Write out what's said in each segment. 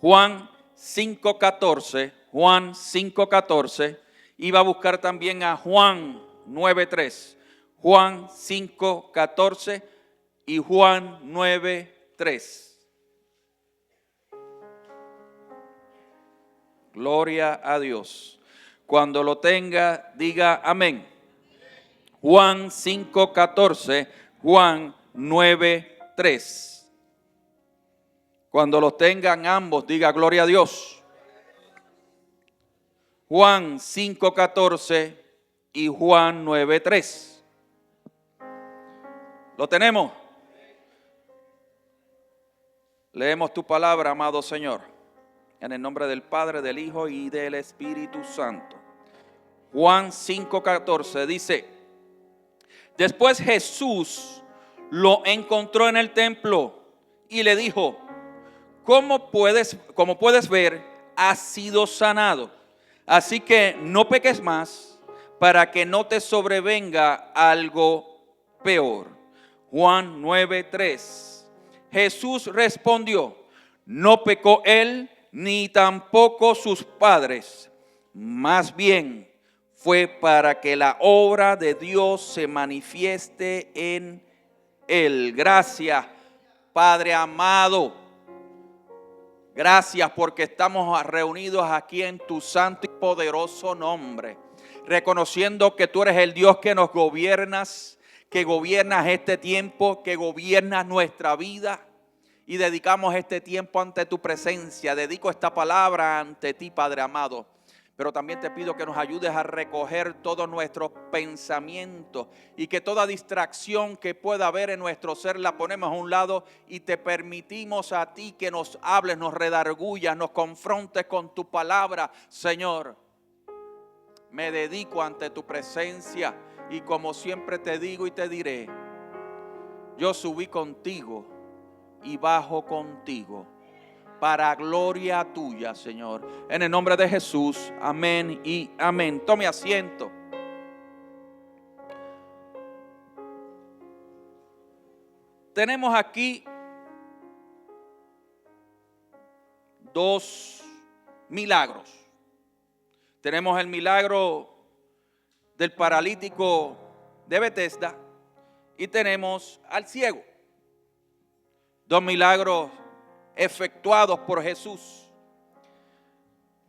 Juan 5:14, Juan 5:14, y va a buscar también a Juan 9:3, Juan 5:14 y Juan 9:3. Gloria a Dios. Cuando lo tenga, diga amén. Juan 5:14, Juan 9:3. Cuando los tengan ambos, diga gloria a Dios. Juan 5:14 y Juan 9:3. ¿Lo tenemos? Leemos tu palabra, amado Señor, en el nombre del Padre, del Hijo y del Espíritu Santo. Juan 5:14 dice: después Jesús lo encontró en el templo y le dijo: como puedes ver, has sido sanado. Así que no peques más para que no te sobrevenga algo peor. Juan 9:3. Jesús respondió: no pecó él ni tampoco sus padres. Más bien fue para que la obra de Dios se manifieste en él. Gracias, Padre amado. Gracias porque estamos reunidos aquí en tu santo y poderoso nombre, reconociendo que tú eres el Dios que nos gobiernas, que gobiernas este tiempo, que gobiernas nuestra vida, y dedicamos este tiempo ante tu presencia. Dedico esta palabra ante ti, Padre amado. Pero también te pido que nos ayudes a recoger todos nuestros pensamientos y que toda distracción que pueda haber en nuestro ser la ponemos a un lado y te permitimos a ti que nos hables, nos redargullas, nos confrontes con tu palabra, Señor. Me dedico ante tu presencia y como siempre te digo y te diré, yo subí contigo y bajo contigo, para gloria tuya, Señor. En el nombre de Jesús, amén y amén. Tome asiento. Tenemos aquí dos milagros. Tenemos el milagro del paralítico de Betesda y tenemos al ciego. Dos milagros efectuados por Jesús.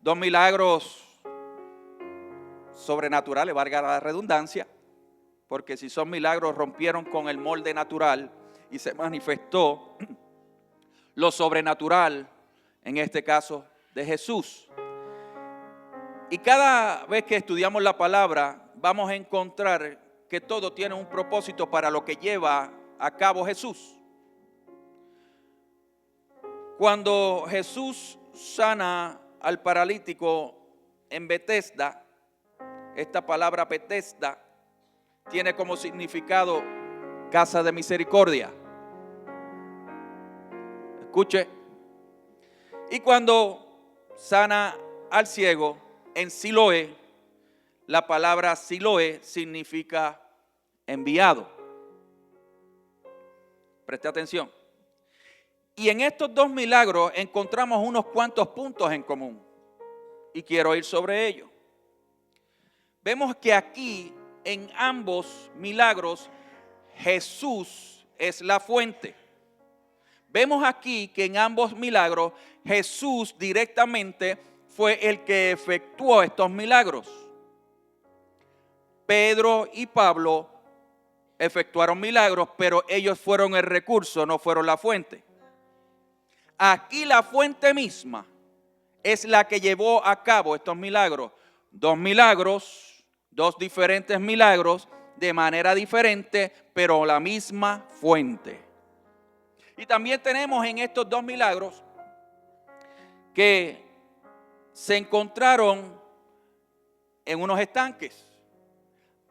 Dos milagros sobrenaturales, valga la redundancia, porque si son milagros rompieron con el molde natural y se manifestó lo sobrenatural, en este caso de Jesús. Y cada vez que estudiamos la palabra vamos a encontrar que todo tiene un propósito para lo que lleva a cabo Jesús. Cuando Jesús sana al paralítico en Betesda, esta palabra Betesda tiene como significado casa de misericordia. Escuche. Y cuando sana al ciego en Siloé, la palabra Siloé significa enviado. Preste atención. Y en estos dos milagros encontramos unos cuantos puntos en común. Y quiero ir sobre ello. Vemos que aquí en ambos milagros Jesús es la fuente. Vemos aquí que en ambos milagros Jesús directamente fue el que efectuó estos milagros. Pedro y Pablo efectuaron milagros, pero ellos fueron el recurso, no fueron la fuente. Aquí la fuente misma es la que llevó a cabo estos milagros. Dos milagros, dos diferentes milagros de manera diferente, pero la misma fuente. Y también tenemos en estos dos milagros que se encontraron en unos estanques.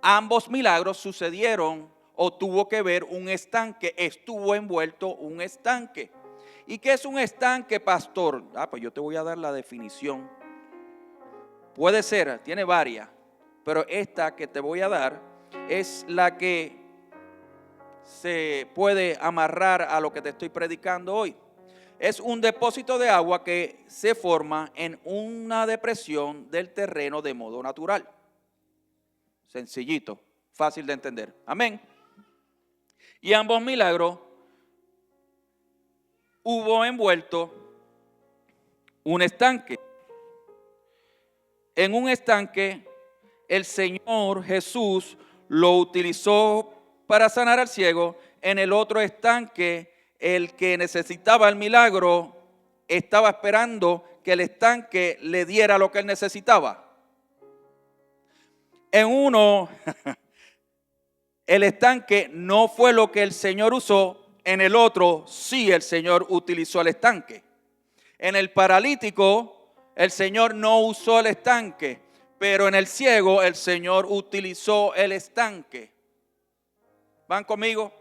Ambos milagros sucedieron o tuvo que ver un estanque, estuvo envuelto un estanque. ¿Y qué es un estanque, pastor? Pues yo te voy a dar la definición. Puede ser, tiene varias, pero esta que te voy a dar es la que se puede amarrar a lo que te estoy predicando hoy. es un depósito de agua que se forma en una depresión del terreno de modo natural. Sencillito, fácil de entender. Amén. Y ambos milagros hubo envuelto un estanque. En un estanque, el Señor Jesús lo utilizó para sanar al ciego. En el otro estanque, el que necesitaba el milagro estaba esperando que el estanque le diera lo que él necesitaba. En uno, el estanque no fue lo que el Señor usó. En el otro, sí, el Señor utilizó el estanque. En el paralítico, el Señor no usó el estanque, pero en el ciego, el Señor utilizó el estanque. ¿Van conmigo?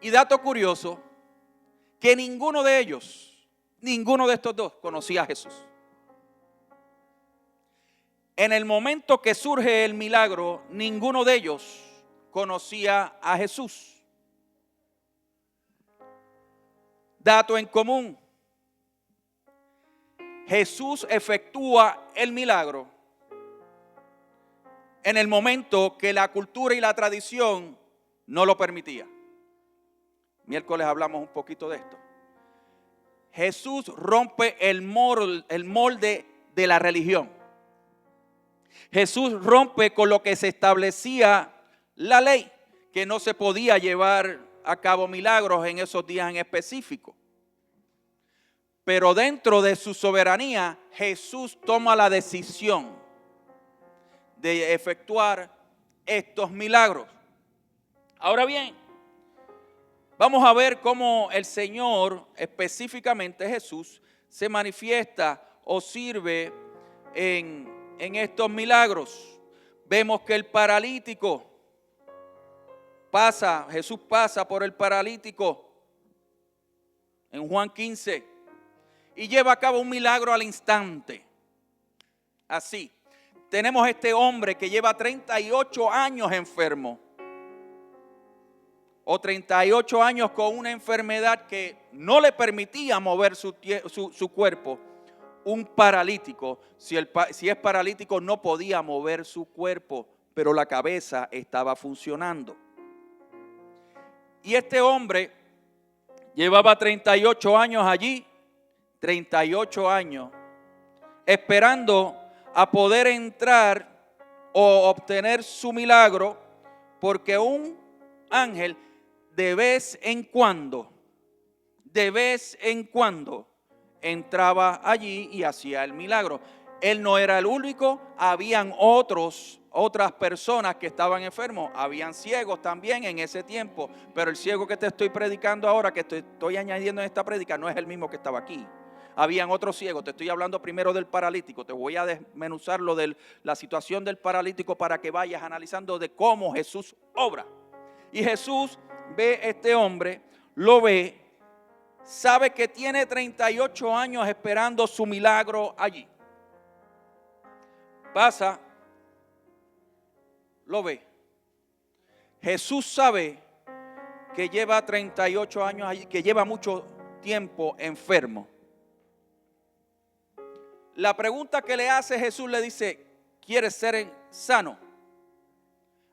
Y dato curioso, que ninguno de estos dos conocía a Jesús. En el momento que surge el milagro, ninguno de ellos conocía a Jesús. Dato en común, Jesús efectúa el milagro en el momento que la cultura y la tradición no lo permitía. Miércoles hablamos un poquito de esto. Jesús rompe el molde de la religión. Jesús rompe con lo que se establecía la ley, que no se podía llevar a cabo milagros en esos días en específico. Pero dentro de su soberanía, Jesús toma la decisión de efectuar estos milagros. Ahora bien, vamos a ver cómo el Señor, específicamente Jesús, se manifiesta o sirve en estos milagros. Vemos que el paralítico Jesús pasa por el paralítico en Juan 15 y lleva a cabo un milagro al instante. Así, tenemos este hombre que lleva 38 años enfermo, o 38 años con una enfermedad que no le permitía mover su cuerpo. Un paralítico, si es paralítico, no podía mover su cuerpo, pero la cabeza estaba funcionando. Y este hombre llevaba 38 años allí, 38 años, esperando a poder entrar o obtener su milagro, porque un ángel de vez en cuando entraba allí y hacía el milagro. Él no era el único, habían otras personas que estaban enfermos, habían ciegos también en ese tiempo, pero el ciego que te estoy predicando ahora, que estoy añadiendo en esta prédica, no es el mismo que estaba aquí. Habían otros ciegos. Te estoy hablando primero del paralítico. Te voy a desmenuzar lo de la situación del paralítico para que vayas analizando de cómo Jesús obra. Y Jesús ve a este hombre, lo ve, sabe que tiene 38 años esperando su milagro allí. Pasa, lo ve. Jesús sabe que lleva 38 años allí, que lleva mucho tiempo enfermo. La pregunta que le hace Jesús, le dice: ¿quieres ser sano?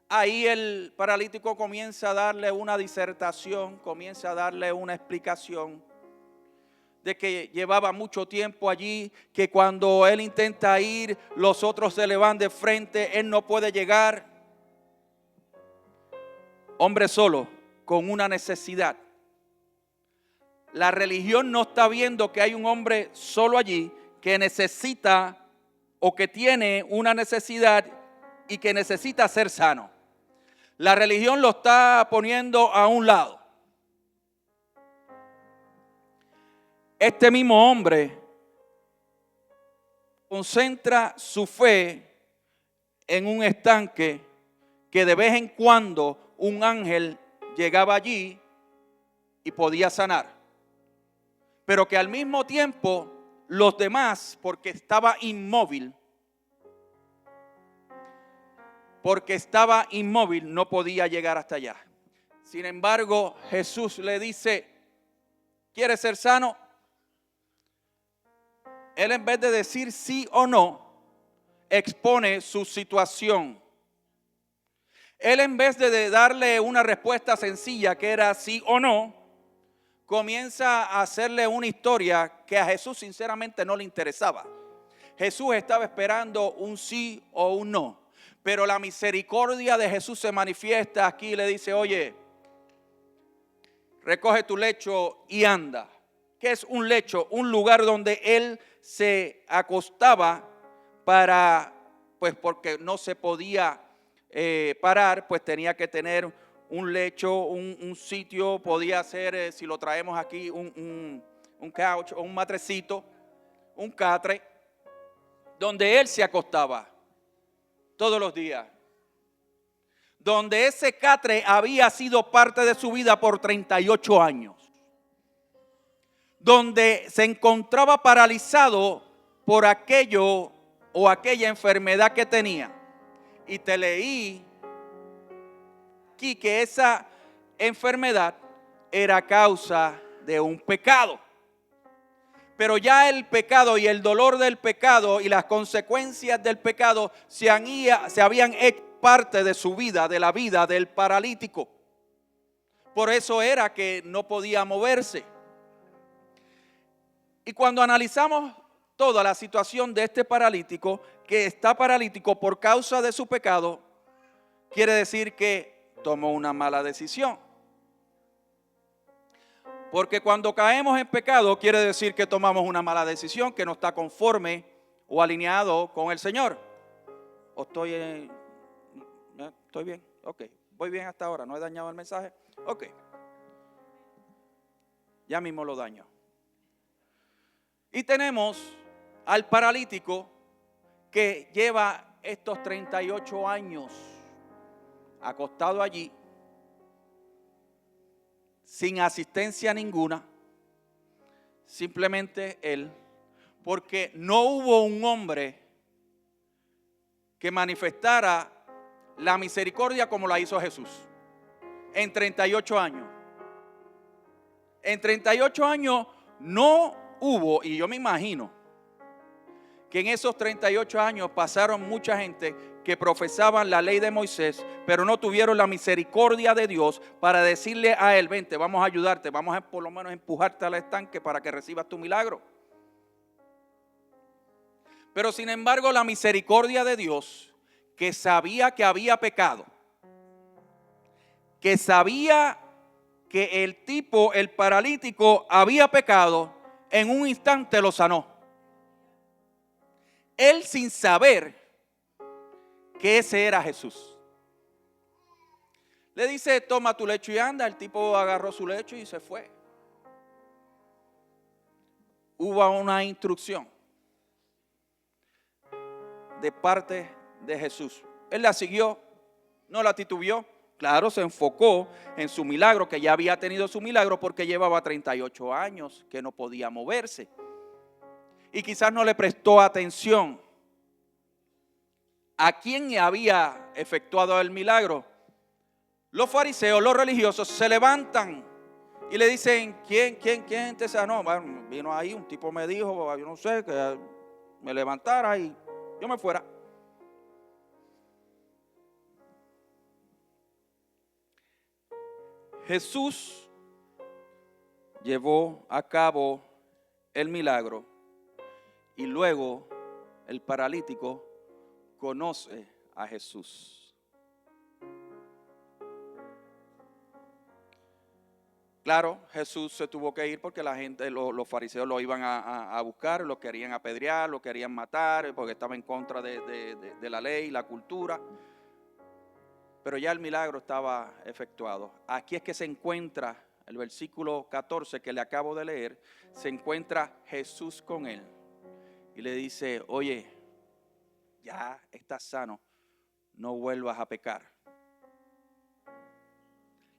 Ahí el paralítico comienza a darle una disertación, comienza a darle una explicación de que llevaba mucho tiempo allí, que cuando él intenta ir, los otros se le van de frente, él no puede llegar. Hombre solo, con una necesidad. La religión no está viendo que hay un hombre solo allí que necesita o que tiene una necesidad y que necesita ser sano. La religión lo está poniendo a un lado. Este mismo hombre concentra su fe en un estanque que de vez en cuando un ángel llegaba allí y podía sanar. Pero que al mismo tiempo los demás, porque estaba inmóvil, no podía llegar hasta allá. Sin embargo, Jesús le dice, ¿quieres ser sano? Él, en vez de decir sí o no, expone su situación. Él, en vez de darle una respuesta sencilla que era sí o no, comienza a hacerle una historia que a Jesús sinceramente no le interesaba. Jesús estaba esperando un sí o un no, pero la misericordia de Jesús se manifiesta aquí y le dice, oye, recoge tu lecho y anda. ¿Qué es un lecho? Un lugar donde él se acostaba para, pues porque no se podía parar, pues tenía que tener un lecho, un sitio, podía ser, si lo traemos aquí, un couch o un matrecito, un catre, donde él se acostaba todos los días. Donde ese catre había sido parte de su vida por 38 años. Donde se encontraba paralizado por aquello o aquella enfermedad que tenía. Y te leí aquí que esa enfermedad era causa de un pecado. Pero ya el pecado y el dolor del pecado y las consecuencias del pecado se habían hecho parte de su vida, de la vida del paralítico. Por eso era que no podía moverse. Y cuando analizamos toda la situación de este paralítico, que está paralítico por causa de su pecado, quiere decir que tomó una mala decisión. Porque cuando caemos en pecado, quiere decir que tomamos una mala decisión, que no está conforme o alineado con el Señor. ¿O estoy bien? Ok. ¿Voy bien hasta ahora? ¿No he dañado el mensaje? Ok. Ya mismo lo daño. Y tenemos al paralítico que lleva estos 38 años acostado allí, sin asistencia ninguna, simplemente él, porque no hubo un hombre que manifestara la misericordia como la hizo Jesús en 38 años. En 38 años no hubo, y yo me imagino que en esos 38 años pasaron mucha gente que profesaban la ley de Moisés, pero no tuvieron la misericordia de Dios para decirle a él, vente, vamos a ayudarte, vamos a por lo menos empujarte al estanque para que recibas tu milagro. Pero sin embargo, la misericordia de Dios, que sabía que había pecado, que sabía que el tipo, el paralítico, había pecado, en un instante lo sanó. Él sin saber que ese era Jesús. Le dice, toma tu lecho y anda. El tipo agarró su lecho y se fue. Hubo una instrucción de parte de Jesús. Él la siguió, no la titubeó. Claro, se enfocó en su milagro, que ya había tenido su milagro porque llevaba 38 años que no podía moverse. Y quizás no le prestó atención a quién había efectuado el milagro. Los fariseos, los religiosos, se levantan y le dicen, ¿quién te sanó? Bueno, vino ahí, un tipo me dijo, yo no sé, que me levantara y yo me fuera. Jesús llevó a cabo el milagro y luego el paralítico conoce a Jesús. Claro, Jesús se tuvo que ir porque la gente, los fariseos lo iban a buscar, lo querían apedrear, lo querían matar porque estaba en contra de la ley, la cultura. Pero ya el milagro estaba efectuado. Aquí es que se encuentra el versículo 14 que le acabo de leer. Se encuentra Jesús con él y le dice, oye, ya estás sano, no vuelvas a pecar.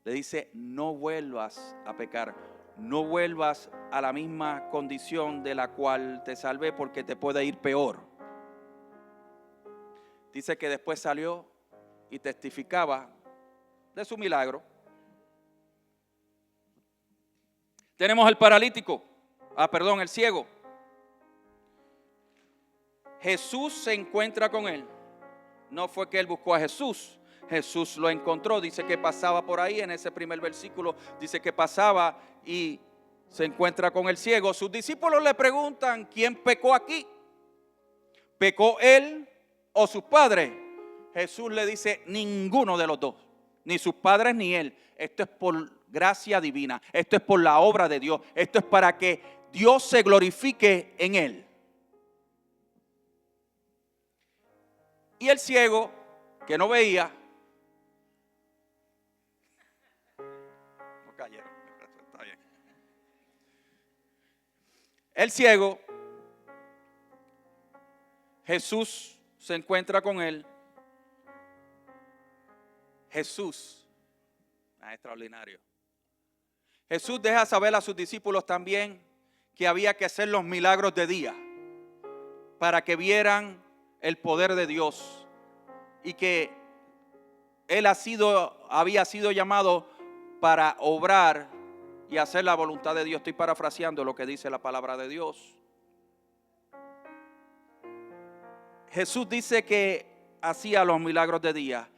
Le dice, no vuelvas a pecar, no vuelvas a la misma condición de la cual te salvé porque te puede ir peor. Dice que después salió y testificaba de su milagro. Tenemos el paralítico, el ciego. Jesús se encuentra con él. No fue que él buscó a Jesús. Jesús lo encontró. Dice que pasaba por ahí, en ese primer versículo dice que pasaba y se encuentra con el ciego. Sus discípulos le preguntan: ¿quién pecó aquí? ¿Pecó él o sus padres? Jesús le dice: ninguno de los dos, ni sus padres ni él. Esto es por gracia divina, esto es por la obra de Dios, esto es para que Dios se glorifique en él. Y el ciego, que no veía, no cayeron, está bien. El ciego, Jesús se encuentra con él. Jesús, extraordinario. Jesús deja saber a sus discípulos también que había que hacer los milagros de día para que vieran el poder de Dios y que él había sido llamado para obrar y hacer la voluntad de Dios. Estoy parafraseando lo que dice la palabra de Dios. Jesús dice que hacía los milagros de día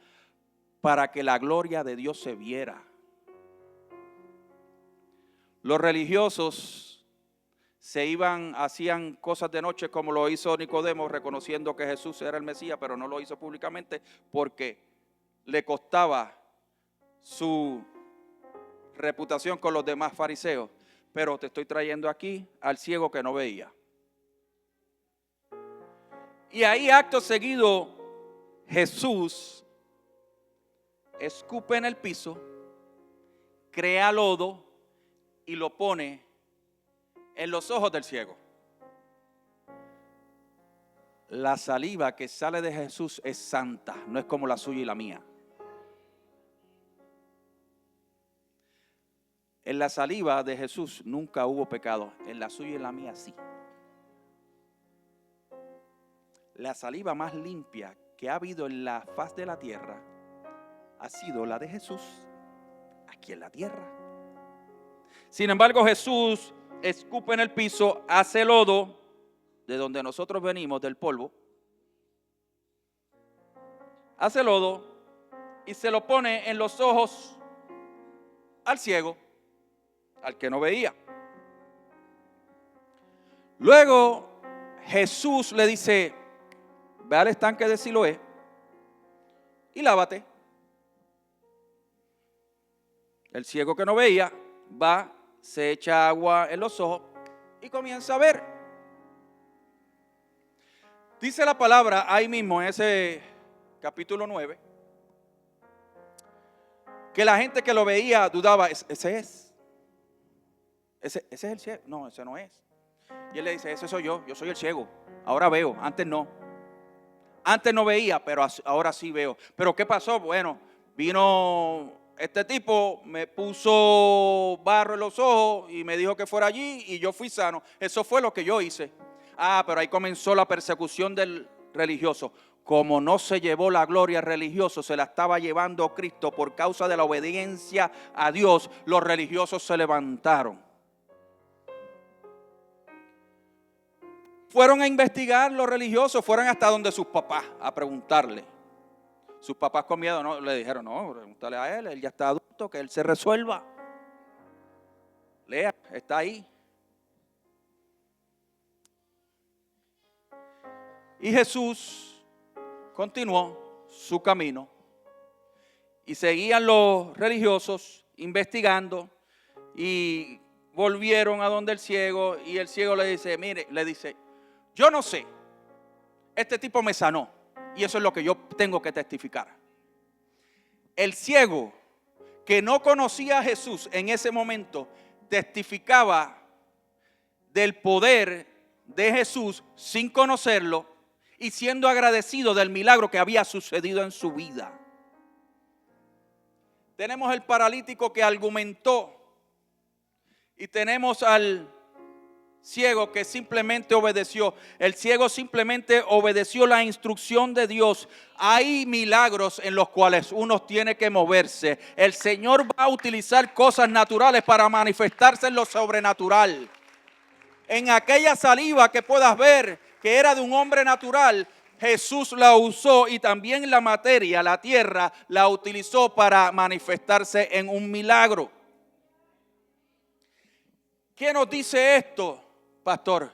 para que la gloria de Dios se viera. Los religiosos hacían cosas de noche, como lo hizo Nicodemo, reconociendo que Jesús era el Mesías, pero no lo hizo públicamente porque le costaba su reputación con los demás fariseos. Pero te estoy trayendo aquí al ciego que no veía. Y ahí, acto seguido, Jesús escupe en el piso, crea lodo y lo pone en los ojos del ciego. La saliva que sale de Jesús es santa, no es como la suya y la mía. En la saliva de Jesús nunca hubo pecado, en la suya y la mía sí. La saliva más limpia que ha habido en la faz de la tierra ha sido la de Jesús aquí en la tierra. Sin embargo, Jesús escupe en el piso, hace lodo, de donde nosotros venimos, del polvo. Hace lodo y se lo pone en los ojos al ciego, al que no veía. Luego Jesús le dice: ve al estanque de Siloé y lávate. El ciego que no veía va, se echa agua en los ojos y comienza a ver. Dice la palabra ahí mismo en ese capítulo 9 que la gente que lo veía dudaba: ese es el ciego. No, ese no es. Y él le dice: ese soy yo soy el ciego. Ahora veo, antes no. Antes no veía, pero ahora sí veo. ¿Pero qué pasó? Bueno, vino este tipo, me puso barro en los ojos y me dijo que fuera allí y yo fui sano. Eso fue lo que yo hice. Pero ahí comenzó la persecución del religioso. Como no se llevó la gloria religioso, se la estaba llevando Cristo por causa de la obediencia a Dios. Los religiosos se levantaron. Fueron a investigar los religiosos, fueron hasta donde sus papás a preguntarle. Sus papás con miedo no le dijeron: no, pregúntale a él ya está adulto, que él se resuelva. Lea, está ahí. Y Jesús continuó su camino y seguían los religiosos investigando y volvieron a donde el ciego y el ciego le dice: mire, le dice, yo no sé, este tipo me sanó y eso es lo que yo tengo que testificar. El ciego que no conocía a Jesús en ese momento testificaba del poder de Jesús sin conocerlo y siendo agradecido del milagro que había sucedido en su vida. Tenemos el paralítico que argumentó y tenemos al ciego que simplemente obedeció. El ciego simplemente obedeció la instrucción de Dios. Hay milagros en los cuales uno tiene que moverse. El Señor va a utilizar cosas naturales para manifestarse en lo sobrenatural. En aquella saliva que puedas ver que era de un hombre natural, Jesús la usó, y también la materia, la tierra, la utilizó para manifestarse en un milagro. ¿Qué nos dice esto, pastor?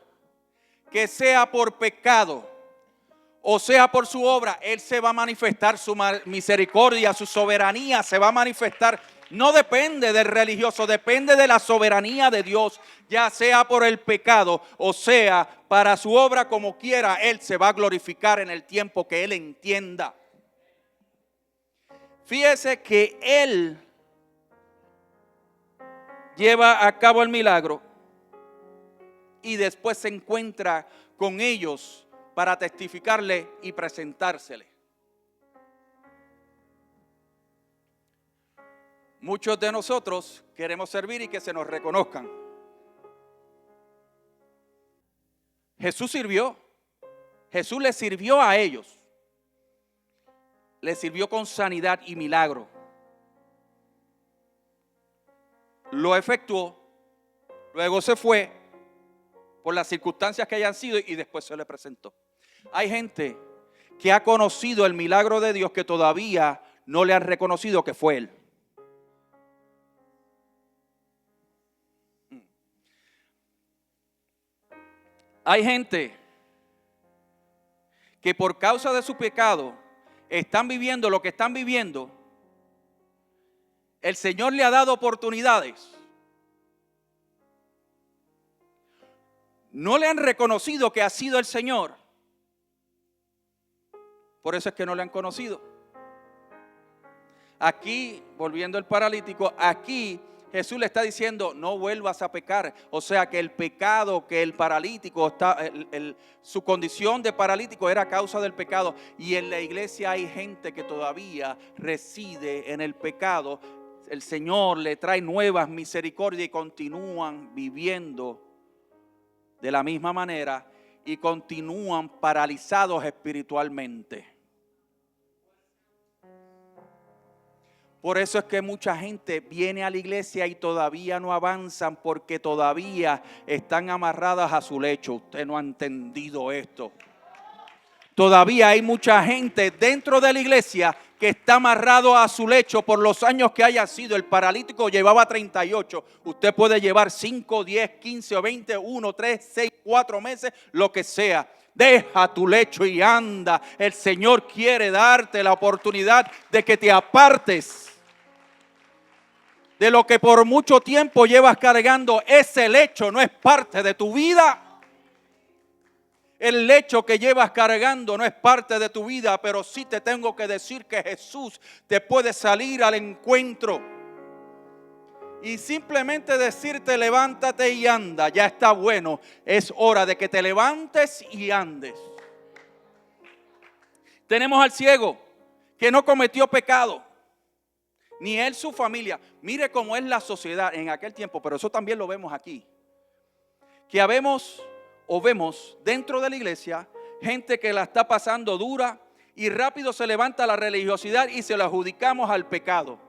Que sea por pecado o sea por su obra, Él se va a manifestar, su misericordia, su soberanía se va a manifestar. No depende del religioso, depende de la soberanía de Dios, ya sea por el pecado o sea para su obra, como quiera, Él se va a glorificar en el tiempo que Él entienda. Fíjese que Él lleva a cabo el milagro y después se encuentra con ellos para testificarle y presentársele. Muchos de nosotros queremos servir y que se nos reconozcan. Jesús sirvió. Jesús les sirvió a ellos. Les sirvió con sanidad y milagro. Lo efectuó. Luego se fue por las circunstancias que hayan sido y después se le presentó. Hay gente que ha conocido el milagro de Dios que todavía no le han reconocido que fue Él. Hay gente que por causa de su pecado están viviendo lo que están viviendo. El Señor le ha dado oportunidades. No le han reconocido que ha sido el Señor. Por eso es que no le han conocido. Aquí, volviendo al paralítico, aquí Jesús le está diciendo, no vuelvas a pecar. O sea que el pecado que el paralítico su condición de paralítico era a causa del pecado. Y en la iglesia hay gente que todavía reside en el pecado. El Señor le trae nuevas misericordias y continúan viviendo de la misma manera y continúan paralizados espiritualmente. Por eso es que mucha gente viene a la iglesia y todavía no avanzan, porque todavía están amarradas a su lecho. Usted no ha entendido esto. Todavía hay mucha gente dentro de la iglesia que está amarrado a su lecho por los años que haya sido. El paralítico llevaba 38. Usted puede llevar 5, 10, 15 o 20, 1, 3, 6, 4 meses, lo que sea. Deja tu lecho y anda. El Señor quiere darte la oportunidad de que te apartes de lo que por mucho tiempo llevas cargando. Ese lecho no es parte de tu vida. El lecho que llevas cargando no es parte de tu vida, pero sí te tengo que decir que Jesús te puede salir al encuentro y simplemente decirte levántate y anda. Ya está bueno, es hora de que te levantes y andes. Tenemos al ciego que no cometió pecado, ni él, su familia. Mire cómo es la sociedad en aquel tiempo, pero eso también lo vemos aquí. Que vemos dentro de la iglesia gente que la está pasando dura y rápido se levanta la religiosidad y se lo adjudicamos al pecado.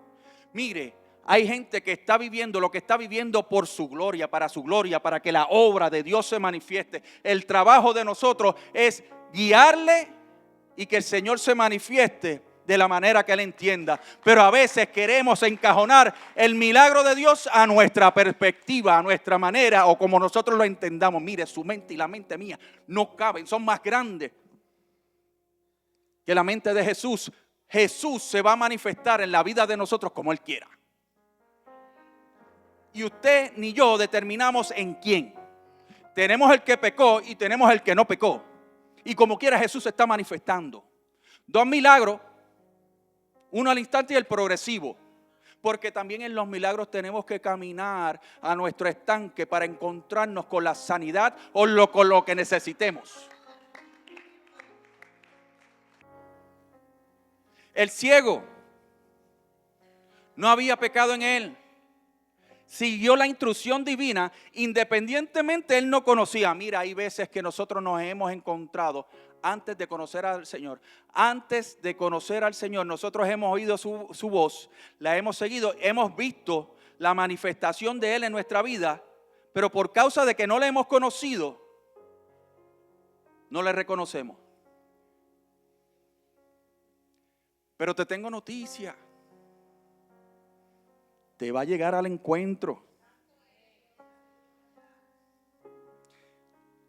Mire, hay gente que está viviendo lo que está viviendo por su gloria, para que la obra de Dios se manifieste. El trabajo de nosotros es guiarle y que el Señor se manifieste de la manera que Él entienda. Pero a veces queremos encajonar el milagro de Dios a nuestra perspectiva, a nuestra manera o como nosotros lo entendamos. Mire, su mente y la mente mía no caben, son más grandes que la mente de Jesús. Jesús se va a manifestar en la vida de nosotros como Él quiera. Y usted ni yo determinamos en quién. Tenemos el que pecó y tenemos el que no pecó. Y como quiera Jesús se está manifestando. 2 milagros. Uno al instante y el progresivo. Porque también en los milagros tenemos que caminar a nuestro estanque para encontrarnos con la sanidad o con lo que necesitemos. El ciego, no había pecado en él. siguió la instrucción divina, independientemente él no conocía. Mira, hay veces que nosotros nos hemos encontrado antes de conocer al Señor. Antes de conocer al Señor, nosotros hemos oído su voz, la hemos seguido, hemos visto la manifestación de Él en nuestra vida, pero por causa de que no le hemos conocido, no le reconocemos. Pero te tengo noticia. Te va a llegar al encuentro.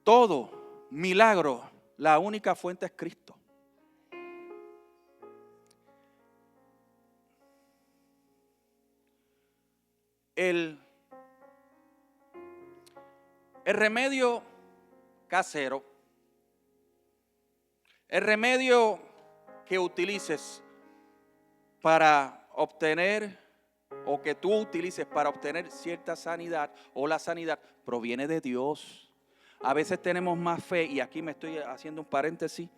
Todo milagro, la única fuente es Cristo. El remedio casero, el remedio que utilices para obtener, o que tú utilices para obtener cierta sanidad o la sanidad, proviene de Dios. A veces tenemos más fe, y aquí me estoy haciendo un paréntesis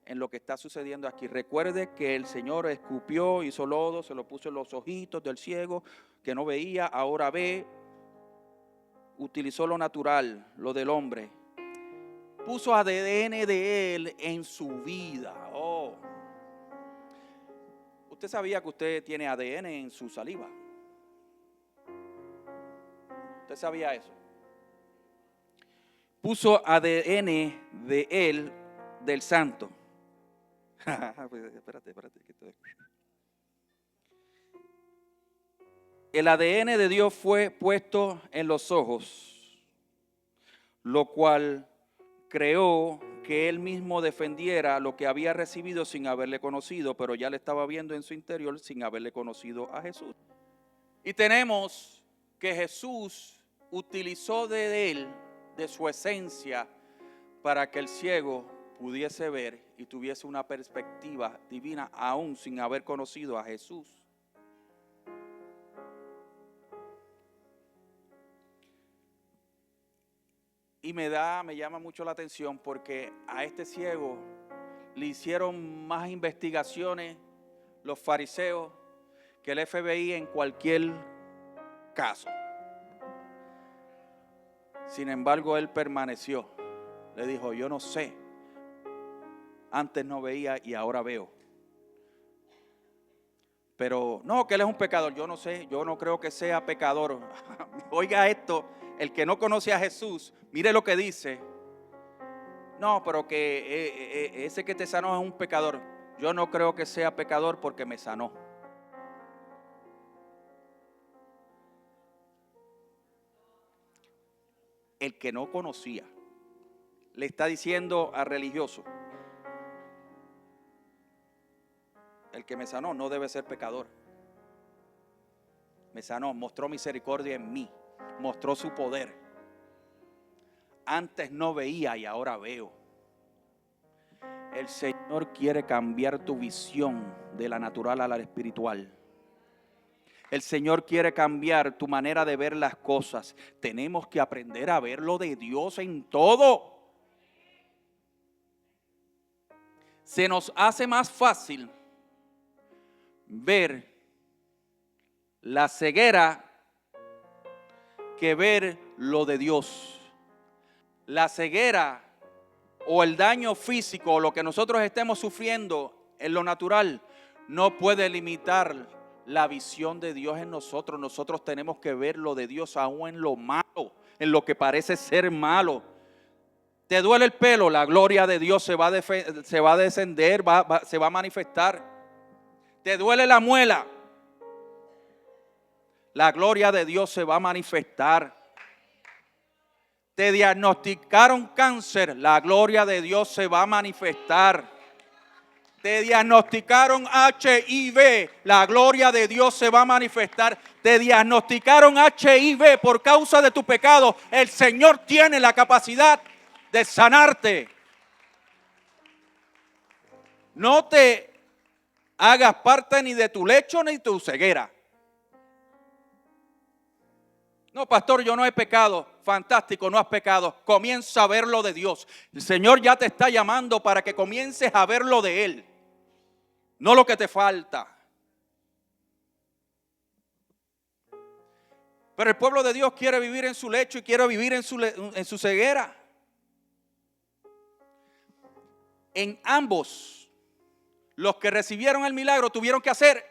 en lo que está sucediendo aquí. Recuerde que el Señor escupió, hizo lodo, se lo puso en los ojitos del ciego que no veía, ahora ve. Utilizó lo natural, lo del hombre. Puso ADN de él en su vida. Oh. ¿Usted sabía que usted tiene ADN en su saliva? ¿Usted sabía eso? Puso ADN de él, del santo. Espérate. El ADN de Dios fue puesto en los ojos, lo cual creó que él mismo defendiera lo que había recibido sin haberle conocido, pero ya le estaba viendo en su interior sin haberle conocido a Jesús. Y tenemos que Jesús utilizó de él, de su esencia, para que el ciego pudiese ver y tuviese una perspectiva divina aún sin haber conocido a Jesús. Y me llama mucho la atención porque a este ciego le hicieron más investigaciones los fariseos que el FBI en cualquier caso. Sin embargo, él permaneció. Le dijo, yo no sé. Antes no veía y ahora veo. Pero no, que él es un pecador. Yo no sé, yo no creo que sea pecador. Oiga esto, el que no conoce a Jesús, mire lo que dice. No, pero que ese que te sanó es un pecador. Yo no creo que sea pecador porque me sanó. El que no conocía le está diciendo al religioso, el que me sanó no debe ser pecador. Me sanó, mostró misericordia en mí, mostró su poder. Antes no veía y ahora veo. El Señor quiere cambiar tu visión de la natural a la espiritual. El Señor quiere cambiar tu manera de ver las cosas. Tenemos que aprender a ver lo de Dios en todo. Se nos hace más fácil ver la ceguera que ver lo de Dios. La ceguera o el daño físico o lo que nosotros estemos sufriendo en lo natural no puede limitar la visión de Dios en nosotros. Nosotros tenemos que ver lo de Dios aún en lo malo, en lo que parece ser malo. ¿Te duele el pelo? La gloria de Dios se va a descender, se va a manifestar. ¿Te duele la muela? La gloria de Dios se va a manifestar. Te diagnosticaron cáncer, la gloria de Dios se va a manifestar. Te diagnosticaron HIV, la gloria de Dios se va a manifestar. Te diagnosticaron HIV por causa de tu pecado. El Señor tiene la capacidad de sanarte. No te hagas parte ni de tu lecho ni de tu ceguera. No, pastor, yo no he pecado. Fantástico, no has pecado. Comienza a ver lo de Dios. El Señor ya te está llamando para que comiences a ver lo de Él. No lo que te falta. Pero el pueblo de Dios quiere vivir en su lecho y quiere vivir en su ceguera. En ambos, los que recibieron el milagro tuvieron que hacer.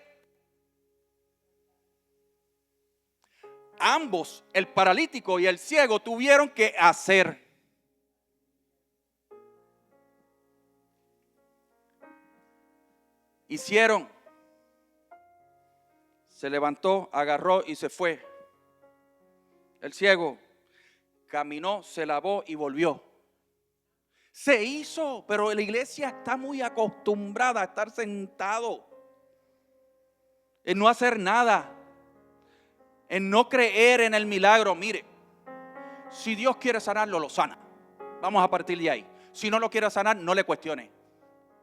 Ambos, el paralítico y el ciego, tuvieron que hacer. Hicieron. Se levantó, agarró y se fue. El ciego caminó, se lavó y volvió. Se hizo, pero la iglesia está muy acostumbrada a estar sentado, en no hacer nada, en no creer en el milagro. Mire, si Dios quiere sanarlo, lo sana. Vamos a partir de ahí. Si no lo quiere sanar, no le cuestione.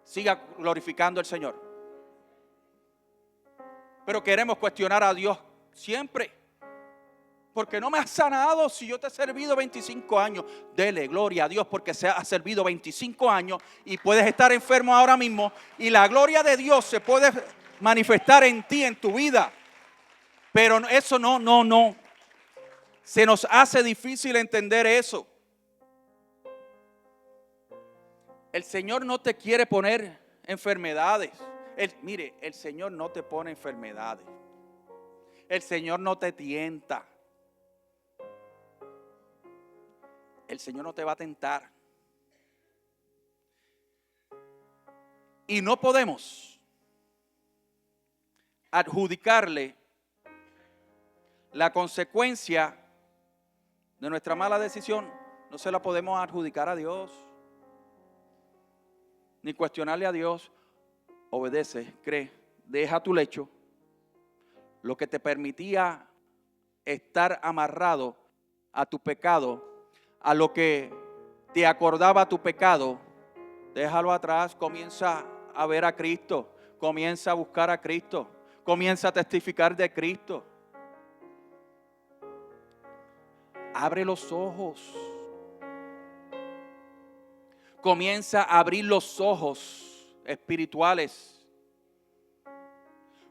Siga glorificando al Señor. Pero queremos cuestionar a Dios siempre. Porque no me has sanado si yo te he servido 25 años. Dele gloria a Dios porque se ha servido 25 años y puedes estar enfermo ahora mismo. Y la gloria de Dios se puede manifestar en ti, en tu vida. Pero eso no. Se nos hace difícil entender eso. El Señor no te quiere poner enfermedades. Mire, el Señor no te pone enfermedades. El Señor no te tienta. El Señor no te va a tentar. Y no podemos adjudicarle la consecuencia de nuestra mala decisión. No se la podemos adjudicar a Dios, ni cuestionarle a Dios. Obedece, cree, deja tu lecho. Lo que te permitía estar amarrado a tu pecado, a lo que te acordaba tu pecado, déjalo atrás. Comienza a ver a Cristo, comienza a buscar a Cristo, comienza a testificar de Cristo. Abre los ojos, comienza a abrir los ojos espirituales.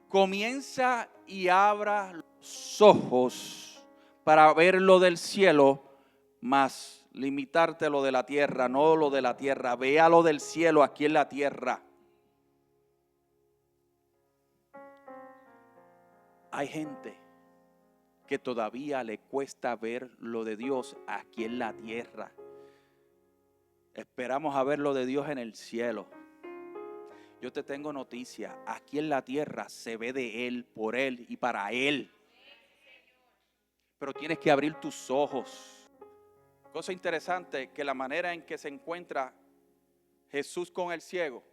Comienza y abra los ojos para ver lo del cielo, más limitarte lo de la tierra, no lo de la tierra. Vea lo del cielo aquí en la tierra. Hay gente que todavía le cuesta ver lo de Dios aquí en la tierra. Esperamos a ver lo de Dios en el cielo. Yo te tengo noticia, aquí en la tierra se ve de Él, por Él y para Él. Pero tienes que abrir tus ojos. Cosa interesante, que la manera en que se encuentra Jesús con el ciego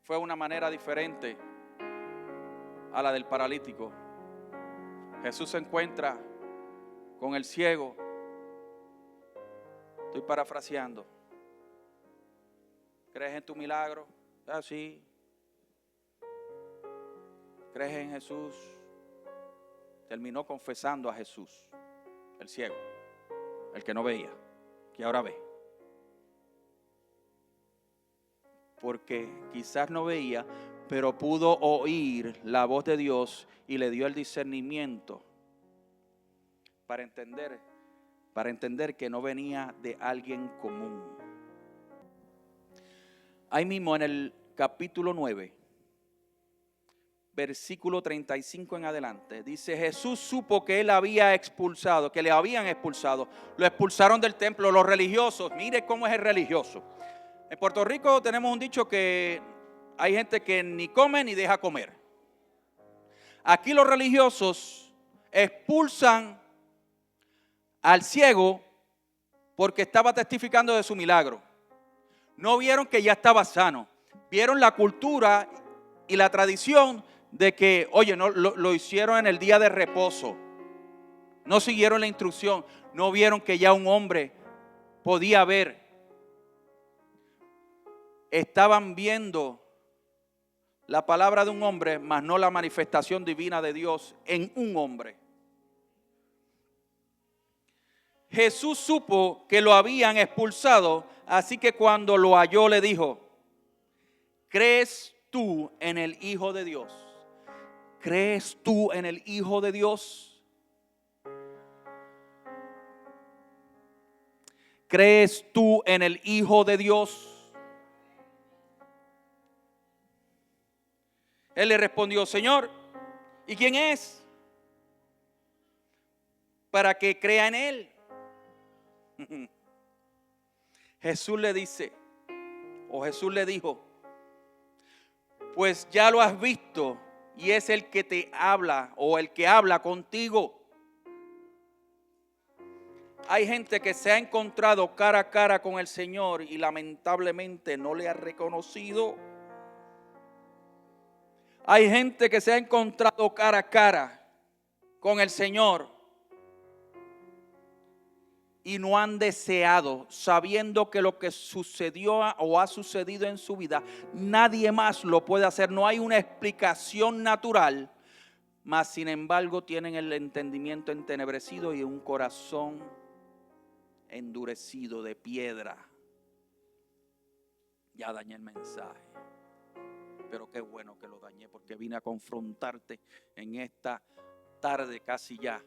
fue una manera diferente a la del paralítico. Jesús se encuentra con el ciego. Estoy parafraseando. ¿Crees en tu milagro? Sí. ¿Crees en Jesús? Terminó confesando a Jesús, el ciego, el que no veía, que ahora ve. Porque quizás no veía, pero pudo oír la voz de Dios y le dio el discernimiento para entender que no venía de alguien común. Ahí mismo en el capítulo 9, versículo 35 en adelante, dice: Jesús supo que él había expulsado, que le habían expulsado. Lo expulsaron del templo los religiosos. Mire cómo es el religioso. En Puerto Rico tenemos un dicho que hay gente que ni come ni deja comer. Aquí los religiosos expulsan al ciego porque estaba testificando de su milagro. No vieron que ya estaba sano. Vieron la cultura y la tradición de que, oye, no, lo hicieron en el día de reposo. No siguieron la instrucción. No vieron que ya un hombre podía ver. Estaban viendo la palabra de un hombre, mas no la manifestación divina de Dios en un hombre. Jesús supo que lo habían expulsado, así que cuando lo halló le dijo: ¿crees tú en el Hijo de Dios? ¿crees tú en el Hijo de Dios? ¿Crees tú en el Hijo de Dios? Él le respondió, Señor, ¿y quién es? Para que crea en Él. Jesús le dice, o Jesús le dijo, pues ya lo has visto y es el que te habla o el que habla contigo. Hay gente que se ha encontrado cara a cara con el Señor y lamentablemente no le ha reconocido. Hay gente que se ha encontrado cara a cara con el Señor y no han deseado, sabiendo que lo que sucedió o ha sucedido en su vida, nadie más lo puede hacer. No hay una explicación natural, mas sin embargo tienen el entendimiento entenebrecido y un corazón endurecido de piedra. Ya dañé el mensaje, pero qué bueno que lo dañé, porque vine a confrontarte en esta tarde casi ya.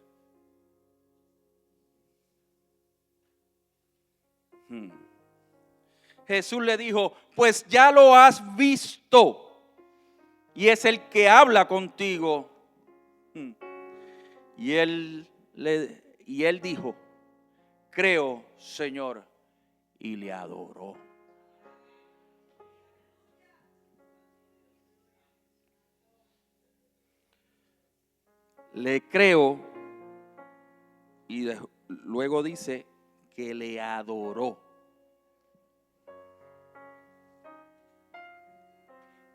Jesús le dijo, pues ya lo has visto y es el que habla contigo. Y él dijo, creo, Señor, y le adoró. Le creo y luego dice que le adoró.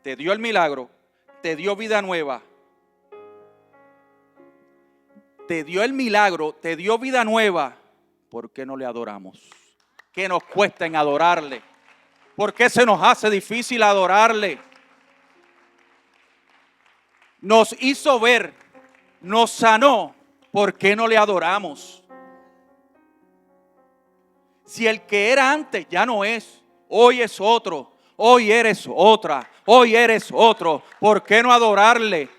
Te dio el milagro, te dio vida nueva. Te dio el milagro, te dio vida nueva. ¿Por qué no le adoramos? ¿Qué nos cuesta en adorarle? ¿Por qué se nos hace difícil adorarle? Nos hizo ver, nos sanó. ¿Por qué no le adoramos? Si el que era antes ya no es, hoy es otro, hoy eres otra, hoy eres otro. ¿Por qué no adorarle?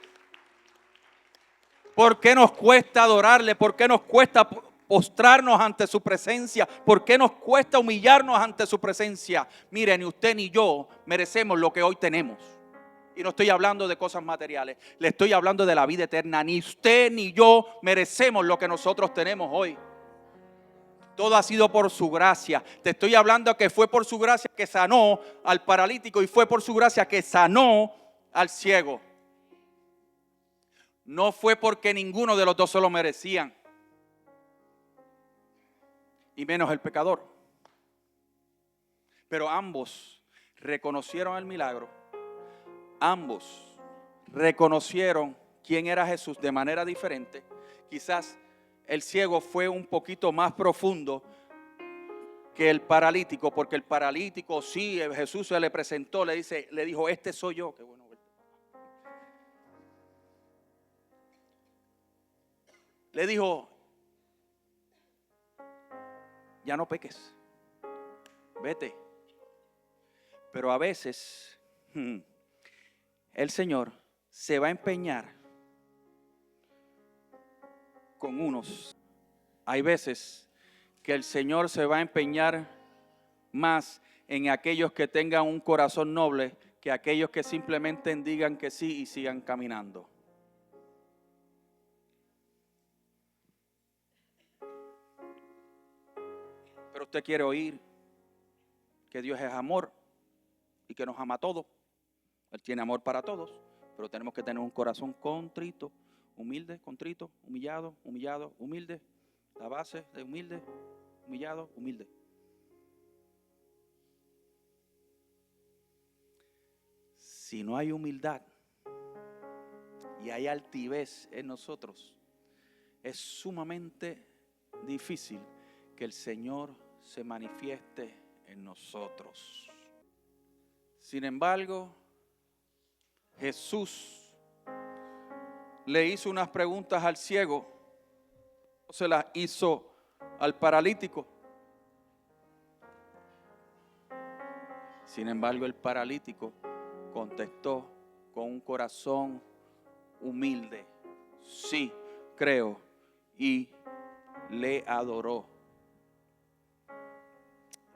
¿Por qué nos cuesta adorarle? ¿Por qué nos cuesta postrarnos ante su presencia? ¿Por qué nos cuesta humillarnos ante su presencia? Mire, ni usted ni yo merecemos lo que hoy tenemos. Y no estoy hablando de cosas materiales, le estoy hablando de la vida eterna. Ni usted ni yo merecemos lo que nosotros tenemos hoy. Todo ha sido por su gracia. Te estoy hablando que fue por su gracia que sanó al paralítico y fue por su gracia que sanó al ciego. No fue porque ninguno de los dos se lo merecían, y menos el pecador. Pero ambos reconocieron el milagro. Ambos reconocieron quién era Jesús de manera diferente. Quizás el ciego fue un poquito más profundo que el paralítico, porque el paralítico, sí, Jesús se le presentó, le dijo, este soy yo. Qué bueno. Le dijo, ya no peques, vete. Pero a veces el Señor se va a empeñar con unos. Hay veces que el Señor se va a empeñar más en aquellos que tengan un corazón noble que aquellos que simplemente digan que sí y sigan caminando. Pero usted quiere oír que Dios es amor y que nos ama a todos. Él tiene amor para todos, pero tenemos que tener un corazón contrito, humilde, contrito, humillado, humillado, humilde. La base de humilde, humillado, humilde. Si no hay humildad y hay altivez en nosotros, es sumamente difícil que el Señor se manifieste en nosotros. Sin embargo, Jesús le hizo unas preguntas al ciego, se las hizo al paralítico. Sin embargo, el paralítico contestó con un corazón humilde. Sí, creo. Y le adoró.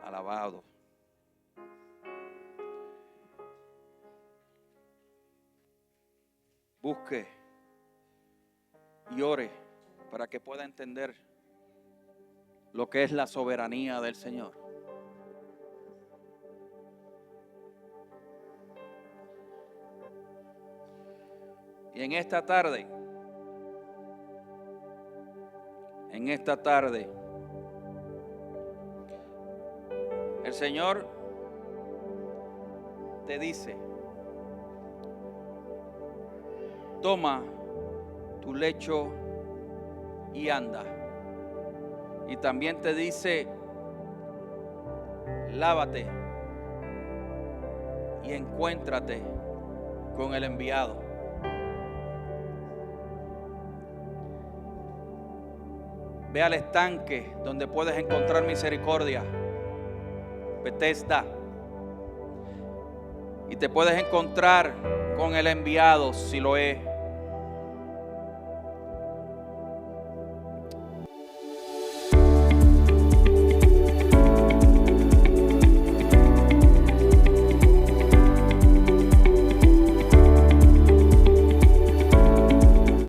Alabado. Busque y ore para que pueda entender lo que es la soberanía del Señor. Y en esta tarde, el Señor te dice: toma tu lecho y anda. Y también te dice: lávate y encuéntrate con el enviado. Ve al estanque donde puedes encontrar misericordia, Bethesda, y te puedes encontrar con el enviado, Siloé.